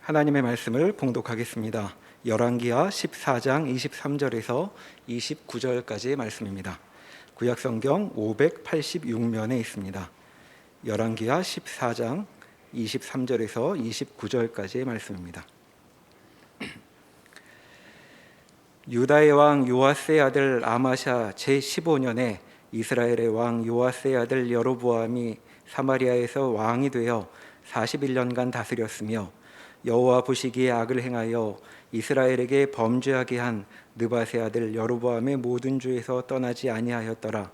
하나님의 말씀을 봉독하겠습니다. 열왕기하 14장 23절에서 29절까지의 말씀입니다. 구약성경 586면에 있습니다. 열왕기하 14장 23절에서 29절까지의 말씀입니다. 유다의 왕 요아스의 아들 아마샤 제15년에 이스라엘의 왕 요아스의 아들 여로보암이 사마리아에서 왕이 되어 41년간 다스렸으며 여호와 보시기에 악을 행하여 이스라엘에게 범죄하게 한 느밧의 아들 여로보암의 모든 죄에서 떠나지 아니하였더라.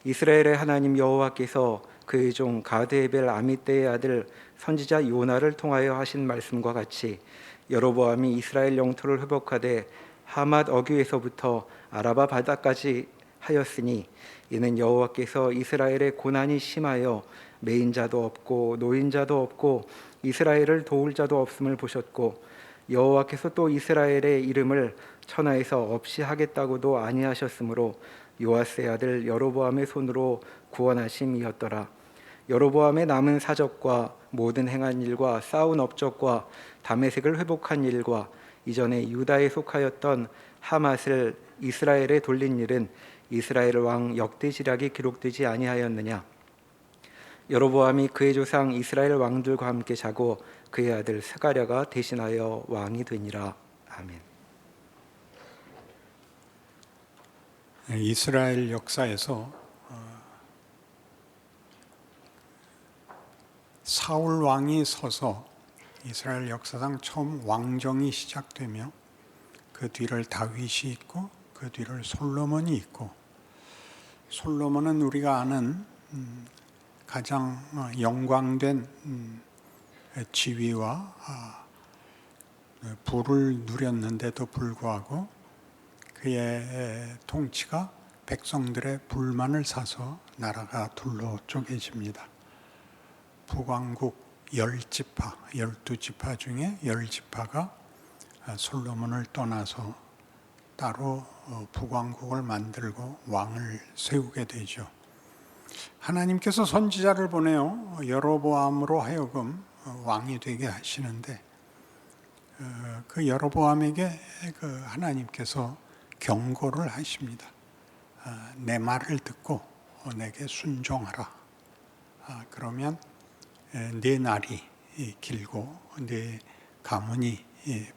이스라엘의 하나님 여호와께서 그의 종 가드헤벨 아미떼의 아들 선지자 요나를 통하여 하신 말씀과 같이 여로보암이 이스라엘 영토를 회복하되 하맛 어귀에서부터 아라바 바다까지 하였으니 이는 여호와께서 이스라엘의 고난이 심하여 매인자도 없고 노인자도 없고 이스라엘을 도울 자도 없음을 보셨고 여호와께서 또 이스라엘의 이름을 천하에서 없이 하겠다고도 아니하셨으므로 요아스의 아들 여로보암의 손으로 구원하심이었더라. 여로보암의 남은 사적과 모든 행한 일과 쌓은 업적과 다메섹을 회복한 일과 이전에 유다에 속하였던 하맛을 이스라엘에 돌린 일은 이스라엘 왕 역대지략이 기록되지 아니하였느냐. 여로보암이 그의 조상 이스라엘 왕들과 함께 자고 그의 아들 스가랴가 대신하여 왕이 되니라. 아멘. 이스라엘 역사에서 사울 왕이 서서 이스라엘 역사상 처음 왕정이 시작되며 그 뒤를 다윗이 있고 그 뒤를 솔로몬이 있고, 솔로몬은 우리가 아는 가장 영광된 지위와 부를 누렸는데도 불구하고 그의 통치가 백성들의 불만을 사서 나라가 둘로 쪼개집니다. 북왕국 10지파, 12지파 중에 10지파가 솔로몬을 떠나서 따로 북왕국을 만들고 왕을 세우게 되죠. 하나님께서 선지자를 보내어 여로보암으로 하여금 왕이 되게 하시는데, 그 여로보암에게 그 하나님께서 경고를 하십니다. 내 말을 듣고 내게 순종하라. 그러면 네 날이 길고 네 가문이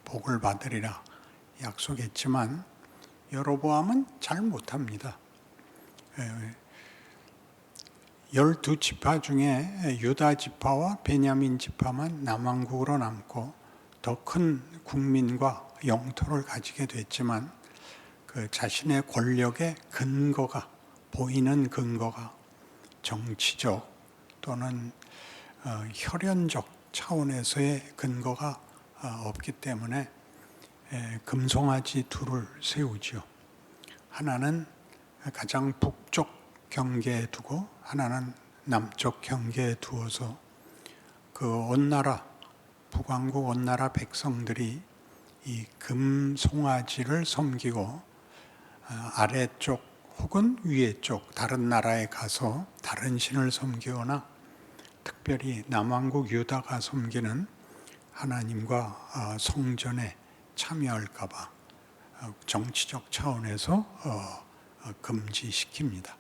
복을 받으리라 약속했지만 여로보암은 잘 못합니다. 12지파 중에 유다 지파와 베냐민 지파만 남왕국으로 남고 더 큰 국민과 영토를 가지게 됐지만 그 자신의 권력의 근거가, 보이는 근거가 정치적 또는 혈연적 차원에서의 근거가 없기 때문에 금송아지 둘을 세우죠. 하나는 가장 북쪽 경계에 두고 하나는 남쪽 경계에 두어서 그 온 나라, 북왕국 온 나라 백성들이 이 금송아지를 섬기고 아래쪽 혹은 위에 쪽 다른 나라에 가서 다른 신을 섬기거나 특별히 남왕국 유다가 섬기는 하나님과 성전에 참여할까 봐 정치적 차원에서 금지시킵니다.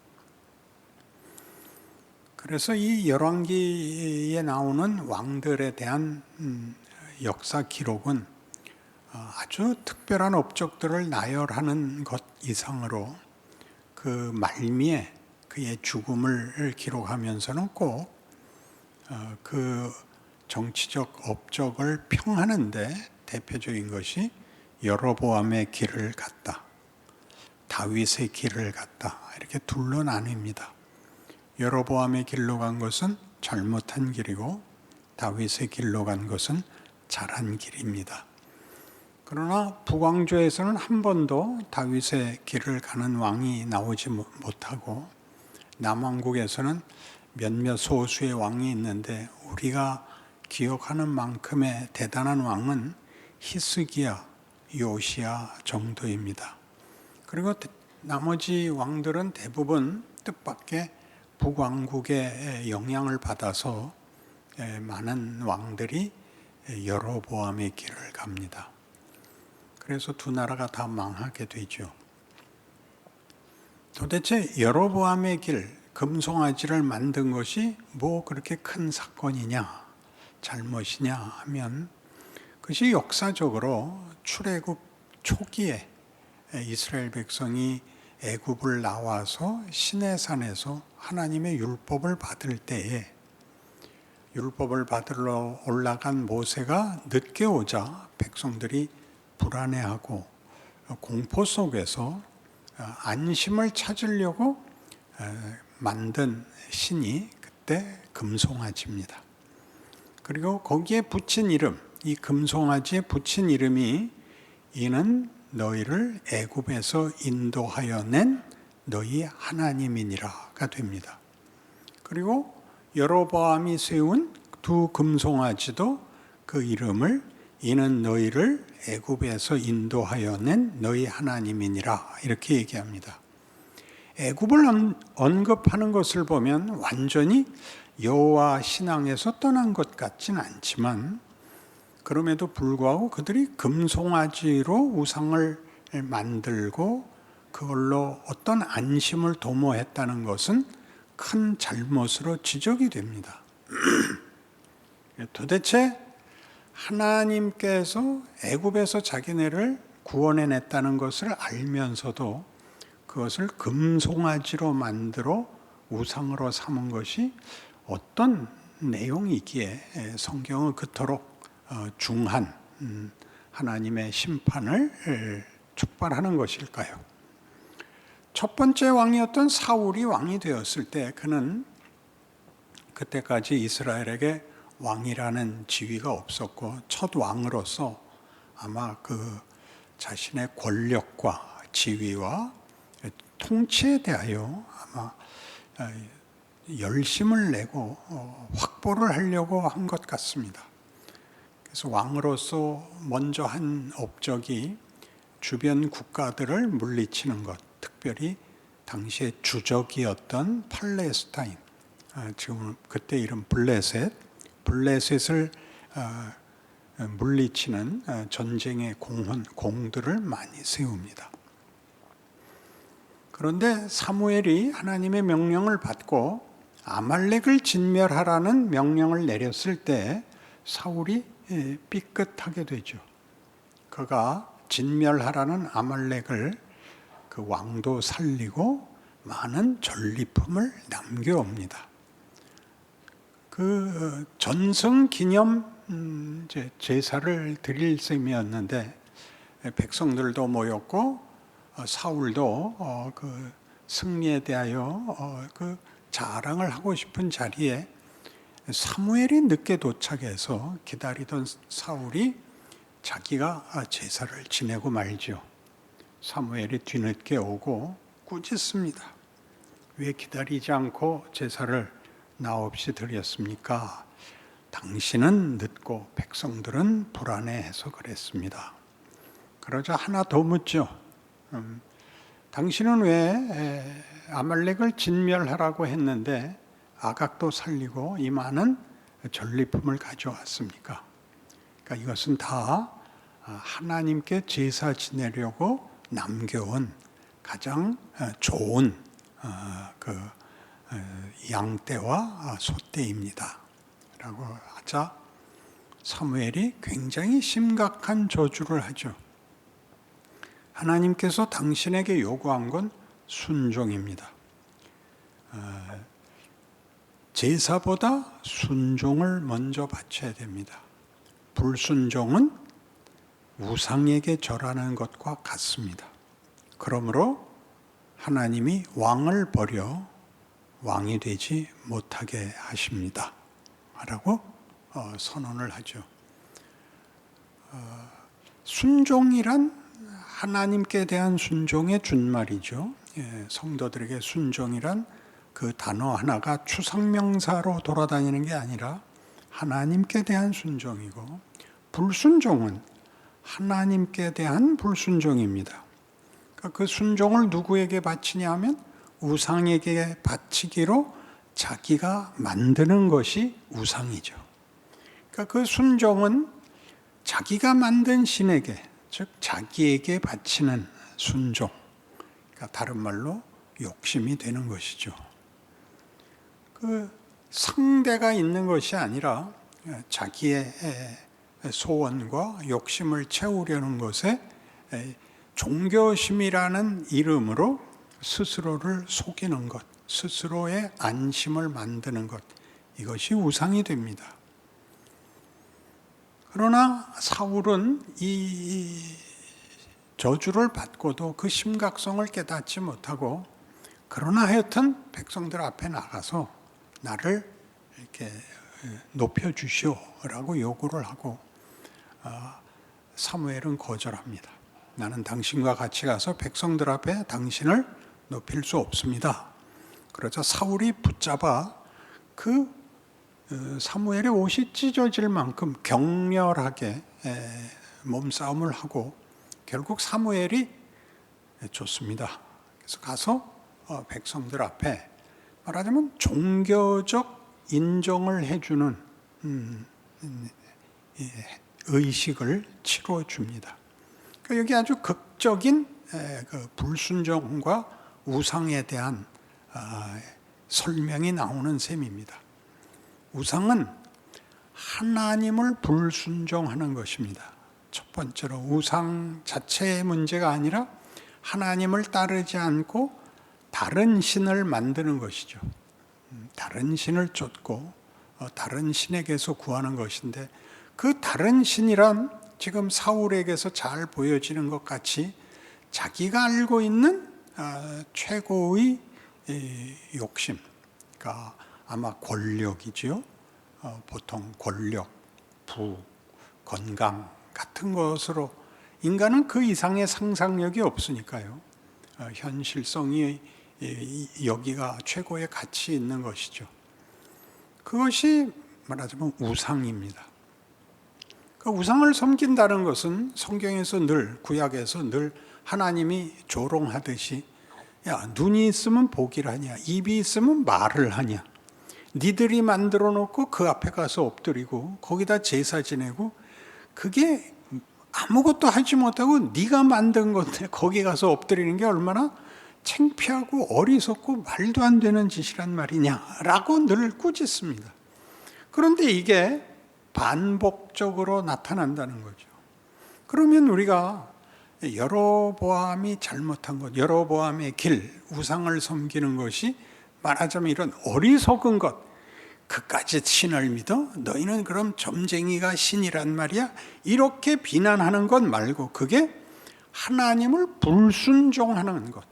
그래서 이 열왕기에 나오는 왕들에 대한 역사 기록은 아주 특별한 업적들을 나열하는 것 이상으로 그 말미에 그의 죽음을 기록하면서는 꼭 그 정치적 업적을 평하는데 대표적인 것이 여로보암의 길을 갔다, 다윗의 길을 갔다, 이렇게 둘로 나뉩니다. 여로보암의 길로 간 것은 잘못한 길이고 다윗의 길로 간 것은 잘한 길입니다. 그러나 북왕조에서는 한 번도 다윗의 길을 가는 왕이 나오지 못하고, 남왕국에서는 몇몇 소수의 왕이 있는데 우리가 기억하는 만큼의 대단한 왕은 히스기야, 요시야 정도입니다. 그리고 나머지 왕들은 대부분 뜻밖의 북왕국의 영향을 받아서 많은 왕들이 여로보암의 길을 갑니다. 그래서 두 나라가 다 망하게 되죠. 도대체 여로보암의 길, 금송아지를 만든 것이 뭐 그렇게 큰 사건이냐, 잘못이냐 하면 그것이 역사적으로 출애굽 초기에 이스라엘 백성이 애굽을 나와서 시내산에서 하나님의 율법을 받을 때에 율법을 받으러 올라간 모세가 늦게 오자 백성들이 불안해하고 공포 속에서 안심을 찾으려고 만든 신이 그때 금송아지입니다. 그리고 거기에 붙인 이름, 이 금송아지에 붙인 이름이 이는 너희를 애굽에서 인도하여 낸 너희 하나님이니라가 됩니다. 그리고 여로보암이 세운 두 금송아지도 그 이름을 이는 너희를 애굽에서 인도하여 낸 너희 하나님이니라 이렇게 얘기합니다. 애굽을 언급하는 것을 보면 완전히 여호와 신앙에서 떠난 것 같진 않지만 그럼에도 불구하고 그들이 금송아지로 우상을 만들고 그걸로 어떤 안심을 도모했다는 것은 큰 잘못으로 지적이 됩니다. 도대체 하나님께서 애굽에서 자기네를 구원해냈다는 것을 알면서도 그것을 금송아지로 만들어 우상으로 삼은 것이 어떤 내용이기에 성경은 그토록 중한 하나님의 심판을 촉발하는 것일까요? 첫 번째 왕이었던 사울이 왕이 되었을 때 그는 그때까지 이스라엘에게 왕이라는 지위가 없었고 첫 왕으로서 아마 그 자신의 권력과 지위와 통치에 대하여 아마 열심을 내고 확보를 하려고 한 것 같습니다. 그래서 왕으로서 먼저 한 업적이 주변 국가들을 물리치는 것, 특별히 당시에 주적이었던 팔레스타인, 지금 그때 이름 블레셋을 물리치는 전쟁의 공들을 많이 세웁니다. 그런데 사무엘이 하나님의 명령을 받고 아말렉을 진멸하라는 명령을 내렸을 때 사울이 삐끗하게 되죠. 그가 진멸하라는 아말렉을 그 왕도 살리고 많은 전리품을 남겨옵니다. 그 전승 기념 제사를 드릴 셈이었는데 백성들도 모였고 사울도 그 승리에 대하여 그 자랑을 하고 싶은 자리에 사무엘이 늦게 도착해서 기다리던 사울이 자기가 제사를 지내고 말죠. 사무엘이 뒤늦게 오고 꾸짖습니다. 왜 기다리지 않고 제사를 나 없이 드렸습니까? 당신은 늦고 백성들은 불안해해서 그랬습니다. 그러자 하나 더 묻죠. 당신은 왜 아말렉을 진멸하라고 했는데 아각도 살리고 이 많은 전리품을 가져왔습니까? 그러니까 이것은 다 하나님께 제사 지내려고 남겨온 가장 좋은 그 양떼와 소떼입니다. 라고 하자 사무엘이 굉장히 심각한 저주를 하죠. 하나님께서 당신에게 요구한 건 순종입니다. 제사보다 순종을 먼저 바쳐야 됩니다. 불순종은 우상에게 절하는 것과 같습니다. 그러므로 하나님이 왕을 버려 왕이 되지 못하게 하십니다. 라고 선언을 하죠. 순종이란 하나님께 대한 순종의 준말이죠. 성도들에게 순종이란 그 단어 하나가 추상명사로 돌아다니는 게 아니라 하나님께 대한 순종이고, 불순종은 하나님께 대한 불순종입니다. 그러니까 그 순종을 누구에게 바치냐 하면 우상에게 바치기로 자기가 만드는 것이 우상이죠. 그러니까 그 순종은 자기가 만든 신에게, 즉 자기에게 바치는 순종, 그러니까 다른 말로 욕심이 되는 것이죠. 그 상대가 있는 것이 아니라 자기의 소원과 욕심을 채우려는 것에 종교심이라는 이름으로 스스로를 속이는 것, 스스로의 안심을 만드는 것, 이것이 우상이 됩니다. 그러나 사울은 이 저주를 받고도 그 심각성을 깨닫지 못하고, 그러나 하여튼 백성들 앞에 나가서 나를 이렇게 높여주시오라고 요구를 하고, 사무엘은 거절합니다. 나는 당신과 같이 가서 백성들 앞에 당신을 높일 수 없습니다. 그러자 사울이 붙잡아 그 사무엘의 옷이 찢어질 만큼 격렬하게 몸싸움을 하고 결국 사무엘이 줬습니다. 그래서 가서 백성들 앞에 말하자면 종교적 인정을 해주는 의식을 치러줍니다. 그러니까 여기 아주 극적인 그 불순종과 우상에 대한 설명이 나오는 셈입니다. 우상은 하나님을 불순종하는 것입니다. 첫 번째로 우상 자체의 문제가 아니라 하나님을 따르지 않고 다른 신을 만드는 것이죠. 다른 신을 쫓고 다른 신에게서 구하는 것인데, 그 다른 신이란 지금 사울에게서 잘 보여지는 것 같이 자기가 알고 있는 최고의 욕심, 그러니까 아마 권력이지요. 보통 권력, 부, 건강 같은 것으로, 인간은 그 이상의 상상력이 없으니까요. 현실성이 여기가 최고의 가치 있는 것이죠. 그것이 말하자면 우상입니다. 그 우상을 섬긴다는 것은 성경에서 늘, 구약에서 늘 하나님이 조롱하듯이, 야, 눈이 있으면 보기를 하냐, 입이 있으면 말을 하냐, 니들이 만들어 놓고 그 앞에 가서 엎드리고 거기다 제사 지내고, 그게 아무것도 하지 못하고 네가 만든 건데 거기 가서 엎드리는 게 얼마나 창피하고 어리석고 말도 안 되는 짓이란 말이냐라고 늘 꾸짖습니다. 그런데 이게 반복적으로 나타난다는 거죠. 그러면 우리가 여로보암이 잘못한 것, 여로보암의 길, 우상을 섬기는 것이 말하자면 이런 어리석은 것, 그까지 신을 믿어? 너희는 그럼 점쟁이가 신이란 말이야? 이렇게 비난하는 것 말고, 그게 하나님을 불순종하는 것,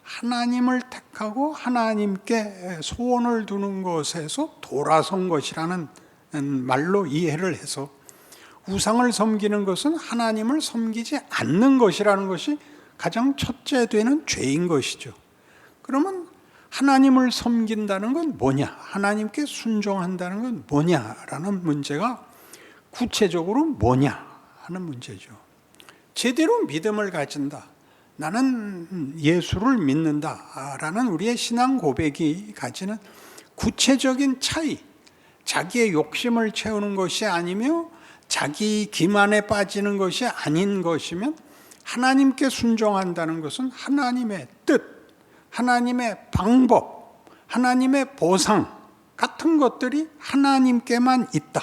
하나님을 택하고 하나님께 소원을 두는 것에서 돌아선 것이라는 말로 이해를 해서, 우상을 섬기는 것은 하나님을 섬기지 않는 것이라는 것이 가장 첫째 되는 죄인 것이죠. 그러면 하나님을 섬긴다는 건 뭐냐? 하나님께 순종한다는 건 뭐냐라는 문제가 구체적으로 뭐냐 하는 문제죠. 제대로 믿음을 가진다, 나는 예수를 믿는다라는 우리의 신앙 고백이 가지는 구체적인 차이, 자기의 욕심을 채우는 것이 아니며 자기 기만에 빠지는 것이 아닌 것이면, 하나님께 순종한다는 것은 하나님의 뜻, 하나님의 방법, 하나님의 보상 같은 것들이 하나님께만 있다,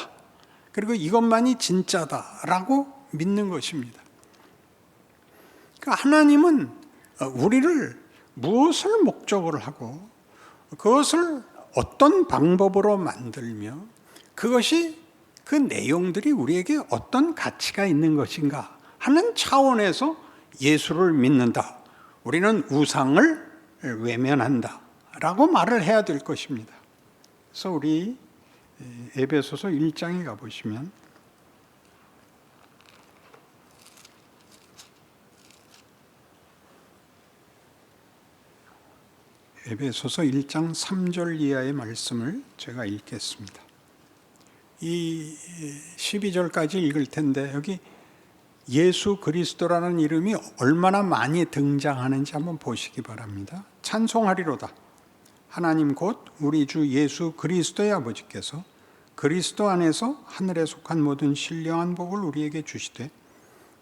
그리고 이것만이 진짜다라고 믿는 것입니다. 그러니까 하나님은 우리를 무엇을 목적으로 하고 그것을 어떤 방법으로 만들며 그것이, 그 내용들이 우리에게 어떤 가치가 있는 것인가 하는 차원에서 예수를 믿는다, 우리는 우상을 외면한다 라고 말을 해야 될 것입니다. 그래서 우리 에베소서 1장에 가보시면, 에베소서 1장 3절 이하의 말씀을 제가 읽겠습니다. 이 12절까지 읽을 텐데, 여기 예수 그리스도라는 이름이 얼마나 많이 등장하는지 한번 보시기 바랍니다. 찬송하리로다. 하나님 곧 우리 주 예수 그리스도의 아버지께서 그리스도 안에서 하늘에 속한 모든 신령한 복을 우리에게 주시되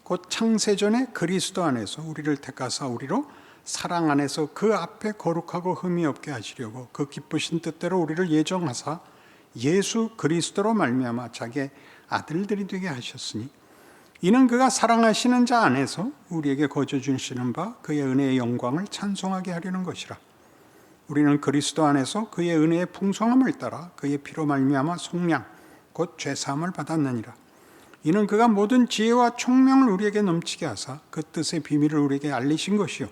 곧 창세전에 그리스도 안에서 우리를 택하사 우리로 사랑 안에서 그 앞에 거룩하고 흠이 없게 하시려고 그 기쁘신 뜻대로 우리를 예정하사 예수 그리스도로 말미암아 자기의 아들들이 되게 하셨으니 이는 그가 사랑하시는 자 안에서 우리에게 거저 주시는 바 그의 은혜의 영광을 찬송하게 하려는 것이라. 우리는 그리스도 안에서 그의 은혜의 풍성함을 따라 그의 피로 말미암아 속량 곧 죄사함을 받았느니라. 이는 그가 모든 지혜와 총명을 우리에게 넘치게 하사 그 뜻의 비밀을 우리에게 알리신 것이요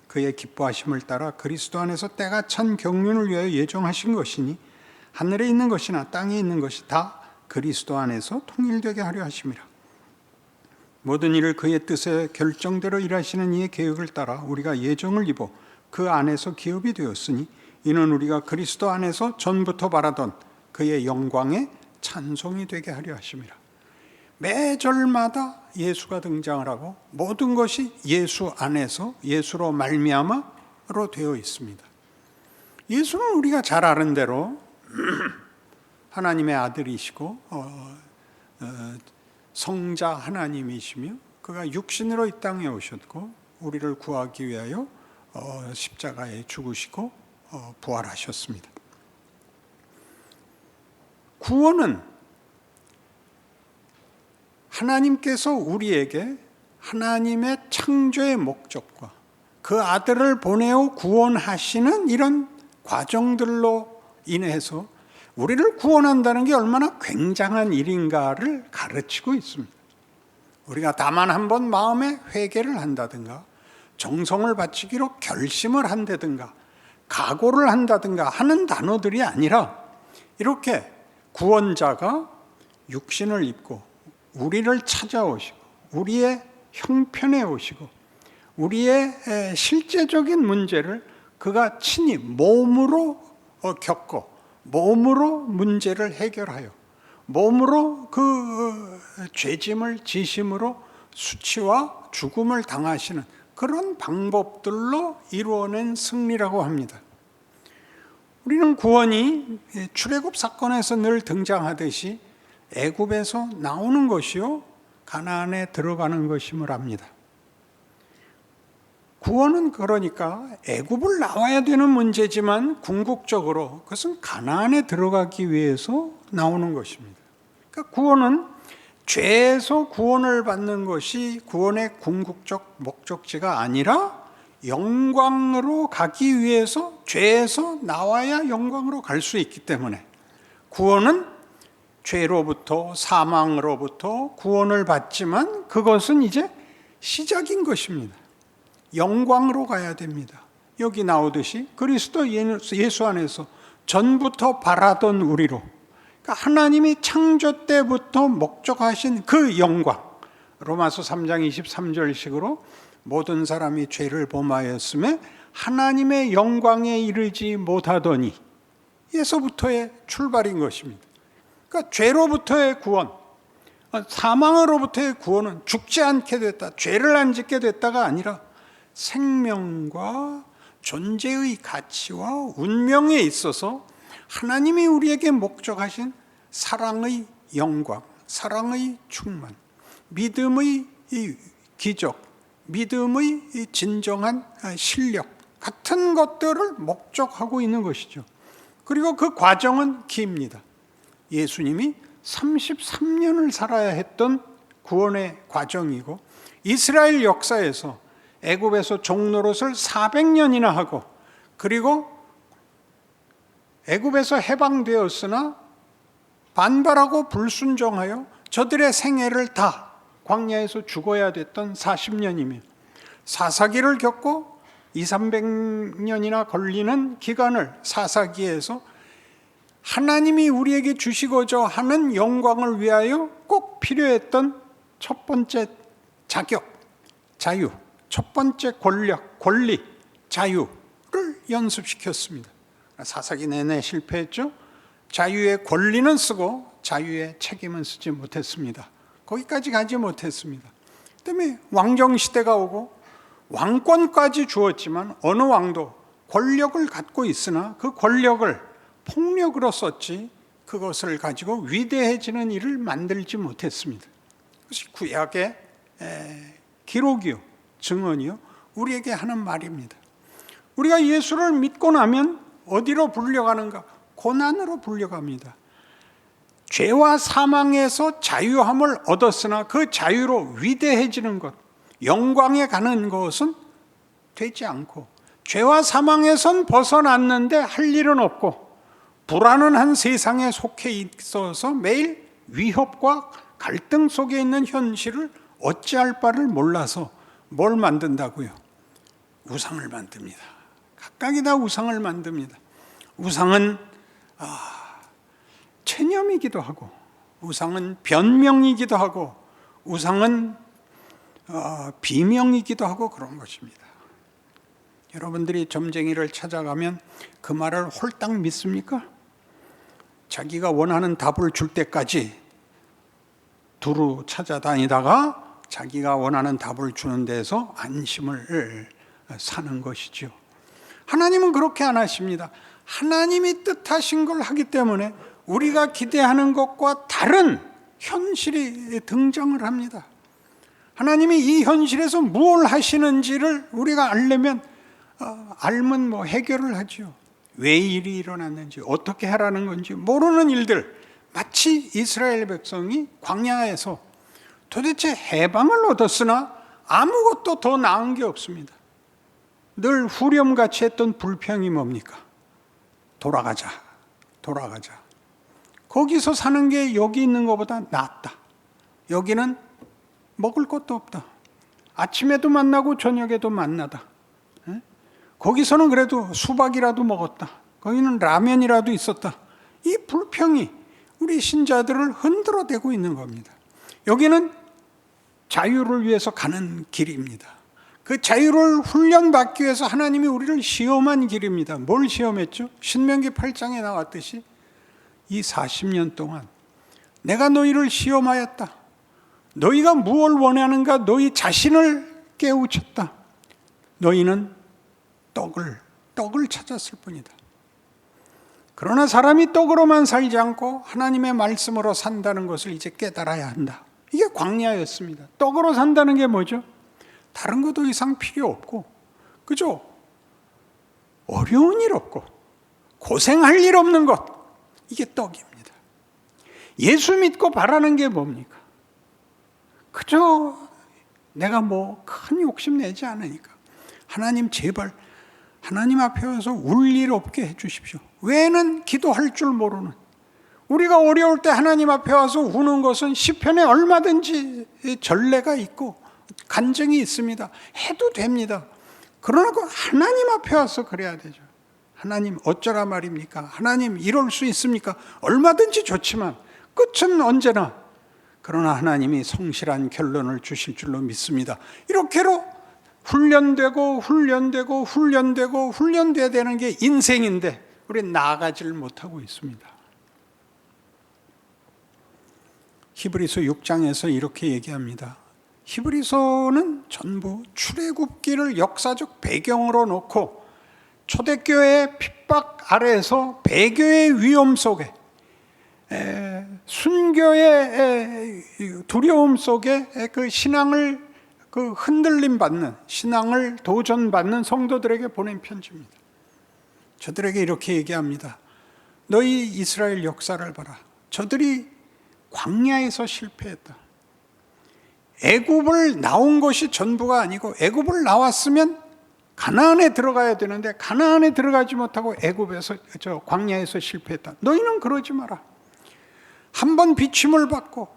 그의 기뻐하심을 따라 그리스도 안에서 때가 찬 경륜을 위하여 예정하신 것이니 하늘에 있는 것이나 땅에 있는 것이 다 그리스도 안에서 통일되게 하려 하심이라. 모든 일을 그의 뜻에 결정대로 일하시는 이의 계획을 따라 우리가 예정을 입어 그 안에서 기업이 되었으니 이는 우리가 그리스도 안에서 전부터 바라던 그의 영광의 찬송이 되게 하려 하심이라. 매 절마다 예수가 등장을 하고 모든 것이 예수 안에서 예수로 말미암아로 되어 있습니다. 예수는 우리가 잘 아는 대로 하나님의 아들이시고 성자 하나님이시며 그가 육신으로 이 땅에 오셨고 우리를 구하기 위하여 십자가에 죽으시고 부활하셨습니다. 구원은 하나님께서 우리에게 하나님의 창조의 목적과 그 아들을 보내어 구원하시는 이런 과정들로 인해서 우리를 구원한다는 게 얼마나 굉장한 일인가를 가르치고 있습니다. 우리가 다만 한번 마음에 회개를 한다든가 정성을 바치기로 결심을 한다든가 각오를 한다든가 하는 단어들이 아니라 이렇게 구원자가 육신을 입고 우리를 찾아오시고 우리의 형편에 오시고 우리의 실제적인 문제를 그가 친히 몸으로 겪고 몸으로 문제를 해결하여 몸으로 그 죄짐을 지심으로 수치와 죽음을 당하시는 그런 방법들로 이루어낸 승리라고 합니다. 우리는 구원이 출애굽 사건에서 늘 등장하듯이 애굽에서 나오는 것이요 가나안에 들어가는 것임을 압니다. 구원은 그러니까 애굽을 나와야 되는 문제지만 궁극적으로 그것은 가나안에 들어가기 위해서 나오는 것입니다. 그러니까 구원은 죄에서 구원을 받는 것이 구원의 궁극적 목적지가 아니라 영광으로 가기 위해서 죄에서 나와야 영광으로 갈 수 있기 때문에 구원은 죄로부터 사망으로부터 구원을 받지만 그것은 이제 시작인 것입니다. 영광으로 가야 됩니다. 여기 나오듯이 그리스도 예수 안에서 전부터 바라던 우리로 그러니까 하나님이 창조 때부터 목적하신 그 영광 로마서 3장 23절식으로 모든 사람이 죄를 범하였음에 하나님의 영광에 이르지 못하더니 에서부터의 출발인 것입니다. 그러니까 죄로부터의 구원, 사망으로부터의 구원은 죽지 않게 됐다, 죄를 안 짓게 됐다가 아니라 생명과 존재의 가치와 운명에 있어서 하나님이 우리에게 목적하신 사랑의 영광, 사랑의 충만, 믿음의 기적, 믿음의 진정한 실력 같은 것들을 목적하고 있는 것이죠. 그리고 그 과정은 깁니다. 예수님이 33년을 살아야 했던 구원의 과정이고 이스라엘 역사에서 애굽에서 종노릇을 400년이나 하고 그리고 애굽에서 해방되었으나 반발하고 불순종하여 저들의 생애를 다 광야에서 죽어야 됐던 40년이며 사사기를 겪고 200~300년이나 걸리는 기간을 사사기에서 하나님이 우리에게 주시고자 하는 영광을 위하여 꼭 필요했던 첫 번째 자격, 자유, 첫 번째 권력, 권리, 자유를 연습시켰습니다. 사사기 내내 실패했죠. 자유의 권리는 쓰고 자유의 책임은 쓰지 못했습니다. 거기까지 가지 못했습니다. 그다음에 왕정시대가 오고 왕권까지 주었지만 어느 왕도 권력을 갖고 있으나 그 권력을 폭력으로 썼지 그것을 가지고 위대해지는 일을 만들지 못했습니다. 그것이 구약의 기록이요, 증언이요, 우리에게 하는 말입니다. 우리가 예수를 믿고 나면 어디로 불려가는가? 고난으로 불려갑니다. 죄와 사망에서 자유함을 얻었으나 그 자유로 위대해지는 것, 영광에 가는 것은 되지 않고, 죄와 사망에선 벗어났는데 할 일은 없고, 불안한 세상에 속해 있어서 매일 위협과 갈등 속에 있는 현실을 어찌할 바를 몰라서 뭘 만든다고요? 우상을 만듭니다. 각각이 다 우상을 만듭니다. 우상은 체념이기도 하고, 우상은 변명이기도 하고, 우상은 비명이기도 하고 그런 것입니다. 여러분들이 점쟁이를 찾아가면 그 말을 홀딱 믿습니까? 자기가 원하는 답을 줄 때까지 두루 찾아다니다가 자기가 원하는 답을 주는 데서 안심을 사는 것이죠. 하나님은 그렇게 안 하십니다. 하나님이 뜻하신 걸 하기 때문에 우리가 기대하는 것과 다른 현실이 등장을 합니다. 하나님이 이 현실에서 무엇을 하시는지를 우리가 알려면 알면 해결을 하죠. 왜 일이 일어났는지, 어떻게 하라는 건지 모르는 일들, 마치 이스라엘 백성이 광야에서 도대체 해방을 얻었으나 아무것도 더 나은 게 없습니다. 늘 후렴같이 했던 불평이 뭡니까? 돌아가자. 거기서 사는 게 여기 있는 것보다 낫다. 여기는 먹을 것도 없다. 아침에도 만나고 저녁에도 만나다. 거기서는 그래도 수박이라도 먹었다. 거기는 라면이라도 있었다. 이 불평이 우리 신자들을 흔들어대고 있는 겁니다. 여기는 자유를 위해서 가는 길입니다. 그 자유를 훈련받기 위해서 하나님이 우리를 시험한 길입니다. 뭘 시험했죠? 신명기 8장에 나왔듯이 이 40년 동안 내가 너희를 시험하였다. 너희가 무엇을 원하는가 너희 자신을 깨우쳤다. 너희는 떡을 찾았을 뿐이다. 그러나 사람이 떡으로만 살지 않고 하나님의 말씀으로 산다는 것을 이제 깨달아야 한다. 이게 광야였습니다. 떡으로 산다는 게 뭐죠? 다른 거 더 이상 필요 없고, 그죠? 어려운 일 없고 고생할 일 없는 것, 이게 떡입니다. 예수 믿고 바라는 게 뭡니까? 그저 내가 큰 욕심 내지 않으니까 하나님 제발 하나님 앞에 와서 울 일 없게 해주십시오. 왜는 기도할 줄 모르는, 우리가 어려울 때 하나님 앞에 와서 우는 것은 시편에 얼마든지 전례가 있고 간증이 있습니다. 해도 됩니다. 그러나 그 하나님 앞에 와서 그래야 되죠. 하나님 어쩌라 말입니까? 하나님 이럴 수 있습니까? 얼마든지 좋지만 끝은 언제나, 그러나 하나님이 성실한 결론을 주실 줄로 믿습니다. 이렇게로 훈련되고 훈련돼야 되는 게 인생인데 우리는 나아가지를 못하고 있습니다. 히브리서 6장에서 이렇게 얘기합니다. 히브리서는 전부 출애굽기를 역사적 배경으로 놓고 초대교회의 핍박 아래에서 배교의 위험 속에, 순교의 두려움 속에 그 신앙을 흔들림 받는, 신앙을 도전받는 성도들에게 보낸 편지입니다. 저들에게 이렇게 얘기합니다. 너희 이스라엘 역사를 봐라. 저들이 광야에서 실패했다. 애굽을 나온 것이 전부가 아니고, 애굽을 나왔으면 가나안에 들어가야 되는데 가나안에 들어가지 못하고 광야에서 실패했다. 너희는 그러지 마라. 한번 비침을 받고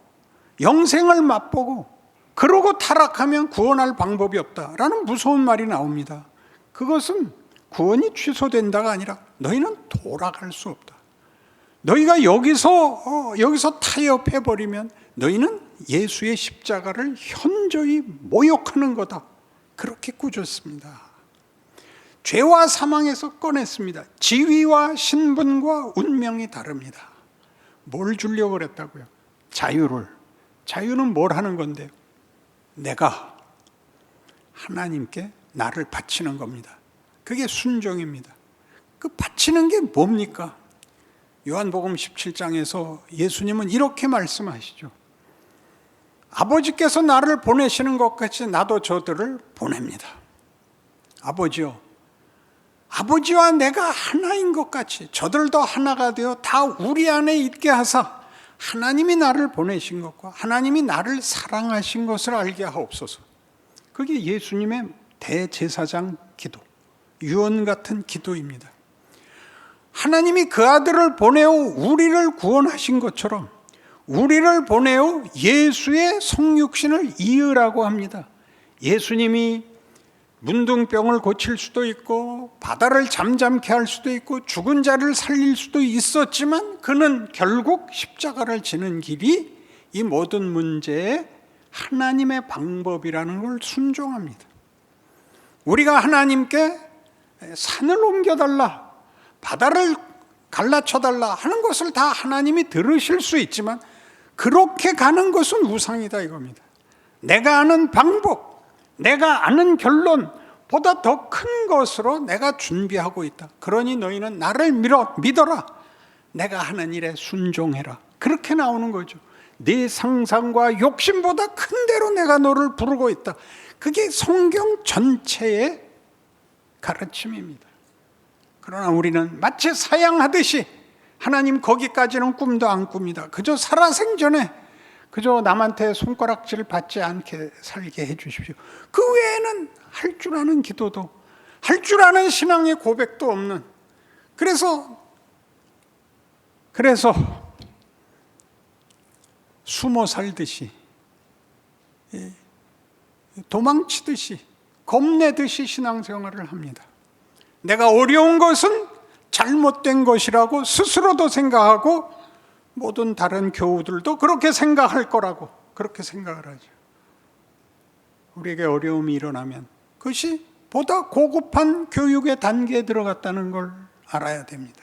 영생을 맛보고 그러고 타락하면 구원할 방법이 없다라는 무서운 말이 나옵니다. 그것은 구원이 취소된다가 아니라 너희는 돌아갈 수 없다. 너희가 여기서 타협해버리면 너희는 예수의 십자가를 현저히 모욕하는 거다. 그렇게 꾸짖습니다. 죄와 사망에서 꺼냈습니다. 지위와 신분과 운명이 다릅니다. 뭘 주려고 그랬다고요? 자유를. 자유는 뭘 하는 건데요? 내가 하나님께 나를 바치는 겁니다. 그게 순종입니다. 그 바치는 게 뭡니까? 요한복음 17장에서 예수님은 이렇게 말씀하시죠. 아버지께서 나를 보내시는 것 같이 나도 저들을 보냅니다. 아버지요, 아버지와 내가 하나인 것 같이 저들도 하나가 되어 다 우리 안에 있게 하사 하나님이 나를 보내신 것과 하나님이 나를 사랑하신 것을 알게 하옵소서. 그게 예수님의 대제사장 기도, 유언 같은 기도입니다. 하나님이 그 아들을 보내어 우리를 구원하신 것처럼 우리를 보내어 예수의 성육신을 이으라고 합니다. 예수님이 문둥병을 고칠 수도 있고 바다를 잠잠케 할 수도 있고 죽은 자를 살릴 수도 있었지만 그는 결국 십자가를 지는 길이 이 모든 문제에 하나님의 방법이라는 걸 순종합니다. 우리가 하나님께 산을 옮겨달라, 바다를 갈라쳐달라 하는 것을 다 하나님이 들으실 수 있지만 그렇게 가는 것은 우상이다 이겁니다. 내가 아는 방법, 내가 아는 결론보다 더 큰 것으로 내가 준비하고 있다. 그러니 너희는 나를 믿어라. 내가 하는 일에 순종해라. 그렇게 나오는 거죠. 네 상상과 욕심보다 큰 대로 내가 너를 부르고 있다. 그게 성경 전체의 가르침입니다. 그러나 우리는 마치 사양하듯이 하나님 거기까지는 꿈도 안 꿉니다. 그저 살아생전에 그저 남한테 손가락질 받지 않게 살게 해주십시오. 그 외에는 할 줄 아는 기도도, 할 줄 아는 신앙의 고백도 없는, 그래서 숨어 살듯이, 도망치듯이, 겁내듯이 신앙생활을 합니다. 내가 어려운 것은 잘못된 것이라고 스스로도 생각하고 모든 다른 교우들도 그렇게 생각할 거라고 그렇게 생각을 하죠. 우리에게 어려움이 일어나면 그것이 보다 고급한 교육의 단계에 들어갔다는 걸 알아야 됩니다.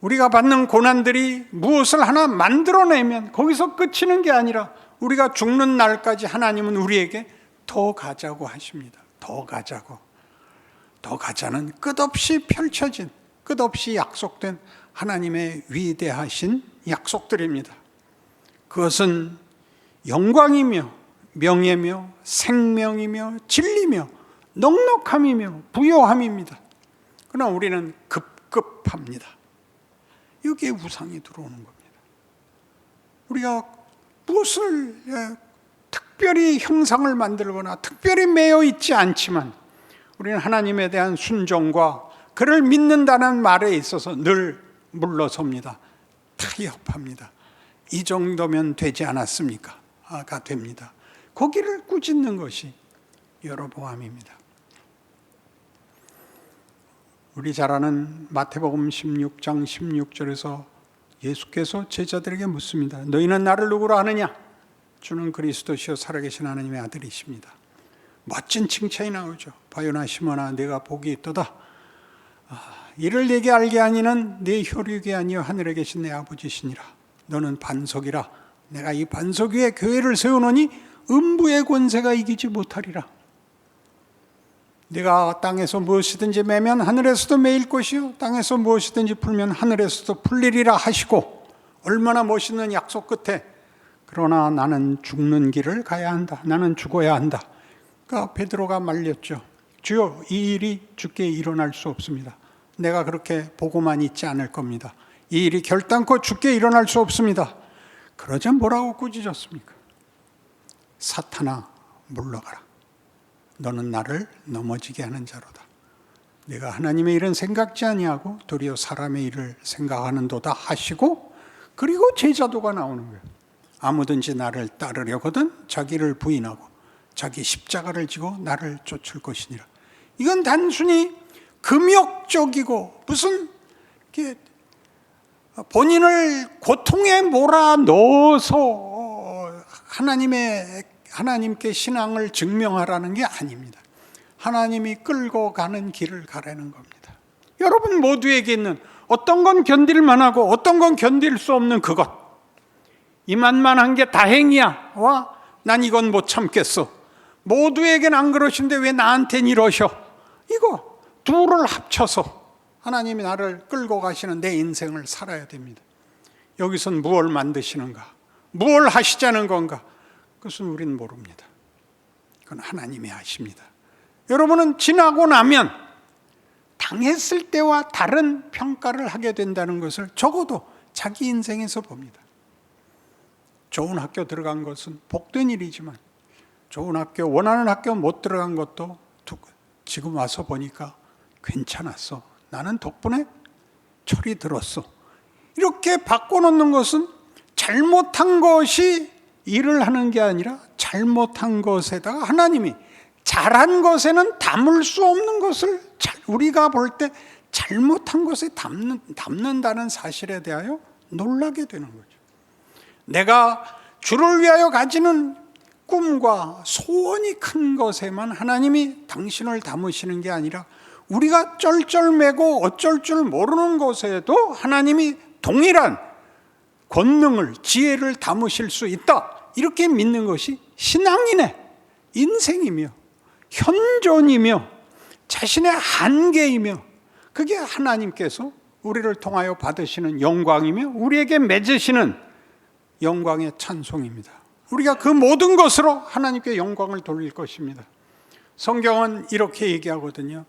우리가 받는 고난들이 무엇을 하나 만들어내면 거기서 끝이는 게 아니라 우리가 죽는 날까지 하나님은 우리에게 더 가자고 하십니다. 더 가자고. 더 가자는 끝없이 펼쳐진, 끝없이 약속된 하나님의 위대하신 약속들입니다. 그것은 영광이며 명예며 생명이며 진리며 넉넉함이며 부요함입니다. 그러나 우리는 급급합니다. 여기에 우상이 들어오는 겁니다. 우리가 무엇을 특별히 형상을 만들거나 특별히 매여 있지 않지만 우리는 하나님에 대한 순종과 그를 믿는다는 말에 있어서 늘 물러섭니다. 타협합니다. 이 정도면 되지 않았습니까? 가 됩니다. 거기를 꾸짖는 것이 여로보암입니다. 우리 잘 아는 마태복음 16장 16절에서 예수께서 제자들에게 묻습니다. 너희는 나를 누구로 아느냐? 주는 그리스도시요 살아계신 하나님의 아들이십니다. 멋진 칭찬이 나오죠. 바요나 시몬아 내가 복이 있도다. 이를 내게 알게 하니는 내 혈육이 아니요 하늘에 계신 내 아버지시니라. 너는 반석이라. 내가 이 반석 위에 교회를 세우노니 음부의 권세가 이기지 못하리라. 내가 땅에서 무엇이든지 매면 하늘에서도 매일 것이요 땅에서 무엇이든지 풀면 하늘에서도 풀리리라 하시고, 얼마나 멋있는 약속 끝에 그러나 나는 죽는 길을 가야 한다. 나는 죽어야 한다. 그러니까 베드로가 말렸죠. 주여 이 일이 주께 일어날 수 없습니다. 내가 그렇게 보고만 있지 않을 겁니다. 이 일이 결단코 주께 일어날 수 없습니다. 그러자 뭐라고 꾸짖었습니까? 사탄아 물러가라. 너는 나를 넘어지게 하는 자로다. 내가 하나님의 일은 생각지 아니하고 도리어 사람의 일을 생각하는도다 하시고, 그리고 제자도가 나오는 거예요. 아무든지 나를 따르려거든 자기를 부인하고 자기 십자가를 지고 나를 쫓을 것이니라. 이건 단순히 금욕적이고 무슨 본인을 고통에 몰아넣어서 하나님께 신앙을 증명하라는 게 아닙니다. 하나님이 끌고 가는 길을 가라는 겁니다. 여러분 모두에게 있는 어떤 건 견딜 만하고 어떤 건 견딜 수 없는 그것, 이만만한 게 다행이야 와 난 이건 못 참겠어, 모두에겐 안 그러신데 왜 나한텐 이러셔, 이거 둘을 합쳐서 하나님이 나를 끌고 가시는 내 인생을 살아야 됩니다. 여기선 무엇을 만드시는가? 무엇을 하시자는 건가? 그것은 우린 모릅니다. 그건 하나님이 아십니다. 여러분은 지나고 나면 당했을 때와 다른 평가를 하게 된다는 것을 적어도 자기 인생에서 봅니다. 좋은 학교 들어간 것은 복된 일이지만 좋은 학교, 원하는 학교 못 들어간 것도 지금 와서 보니까 괜찮았어. 나는 덕분에 철이 들었어. 이렇게 바꿔놓는 것은 잘못한 것이 일을 하는 게 아니라 잘못한 것에다가 하나님이 잘한 것에는 담을 수 없는 것을 우리가 볼 때 잘못한 것에 담는다는 사실에 대하여 놀라게 되는 거죠. 내가 주를 위하여 가지는 꿈과 소원이 큰 것에만 하나님이 당신을 담으시는 게 아니라 우리가 쩔쩔매고 어쩔 줄 모르는 것에도 하나님이 동일한 권능을, 지혜를 담으실 수 있다. 이렇게 믿는 것이 신앙인의 인생이며 현존이며 자신의 한계이며 그게 하나님께서 우리를 통하여 받으시는 영광이며 우리에게 맺으시는 영광의 찬송입니다. 우리가 그 모든 것으로 하나님께 영광을 돌릴 것입니다. 성경은 이렇게 얘기하거든요.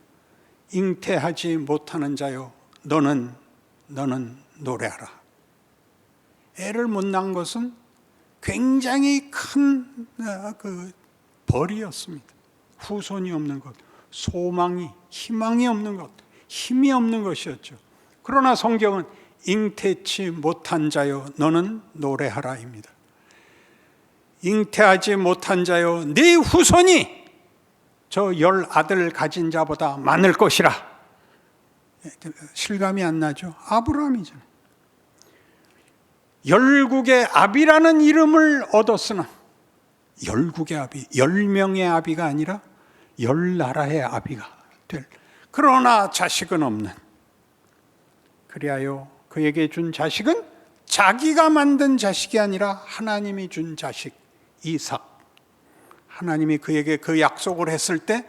잉태하지 못하는 자여 너는 노래하라. 애를 못 낳은 것은 굉장히 큰 벌이었습니다. 후손이 없는 것, 소망이, 희망이 없는 것, 힘이 없는 것이었죠. 그러나 성경은 잉태치 못한 자여 너는 노래하라입니다. 잉태하지 못한 자여 네 후손이 저 10아들 가진 자보다 많을 것이라. 실감이 안 나죠? 아브라함이잖아요. 열국의 아비라는 이름을 얻었으나 열국의 아비, 10명의 아비가 아니라 10나라의 아비가 될. 그러나 자식은 없는. 그리하여 그에게 준 자식은 자기가 만든 자식이 아니라 하나님이 준 자식 이삭. 하나님이 그에게 그 약속을 했을 때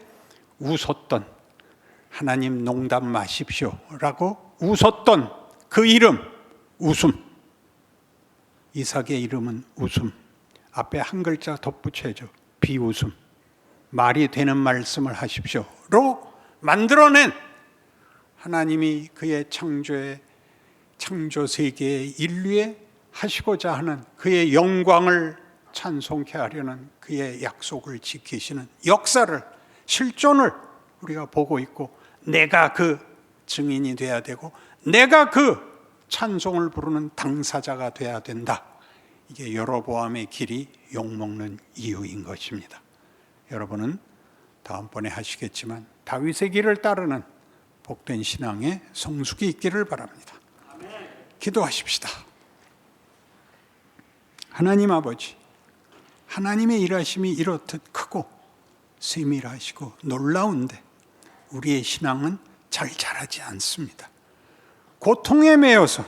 웃었던, 하나님 농담 마십시오 라고 웃었던 그 이름 웃음. 이삭의 이름은 웃음. 앞에 한 글자 덧붙여야죠. 비웃음. 말이 되는 말씀을 하십시오로 만들어낸 하나님이 그의 창조 세계의 인류에 하시고자 하는 그의 영광을 찬송케 하려는 그의 약속을 지키시는 역사를, 실존을 우리가 보고 있고, 내가 그 증인이 돼야 되고 내가 그 찬송을 부르는 당사자가 돼야 된다. 이게 여로보암의 길이 욕먹는 이유인 것입니다. 여러분은 다음번에 하시겠지만 다윗의 길을 따르는 복된 신앙의 성숙이 있기를 바랍니다. 기도하십시다. 하나님 아버지, 하나님의 일하심이 이렇듯 크고 세밀하시고 놀라운데 우리의 신앙은 잘 자라지 않습니다. 고통에 매여서,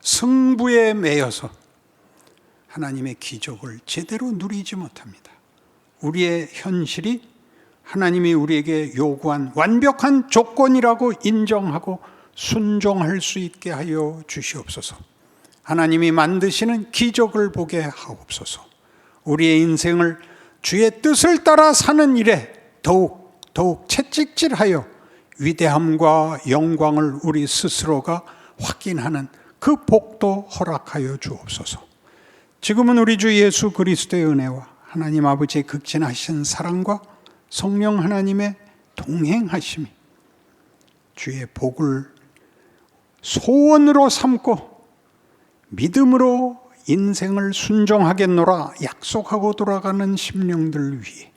승부에 매여서 하나님의 기적을 제대로 누리지 못합니다. 우리의 현실이 하나님이 우리에게 요구한 완벽한 조건이라고 인정하고 순종할 수 있게 하여 주시옵소서. 하나님이 만드시는 기적을 보게 하옵소서. 우리의 인생을 주의 뜻을 따라 사는 일에 더욱 채찍질하여 위대함과 영광을 우리 스스로가 확인하는 그 복도 허락하여 주옵소서. 지금은 우리 주 예수 그리스도의 은혜와 하나님 아버지의 극진하신 사랑과 성령 하나님의 동행하심이 주의 복을 소원으로 삼고 믿음으로 인생을 순종하겠노라 약속하고 돌아가는 심령들 위해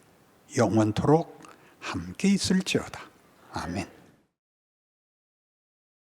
영원토록 함께 있을지어다. 아멘.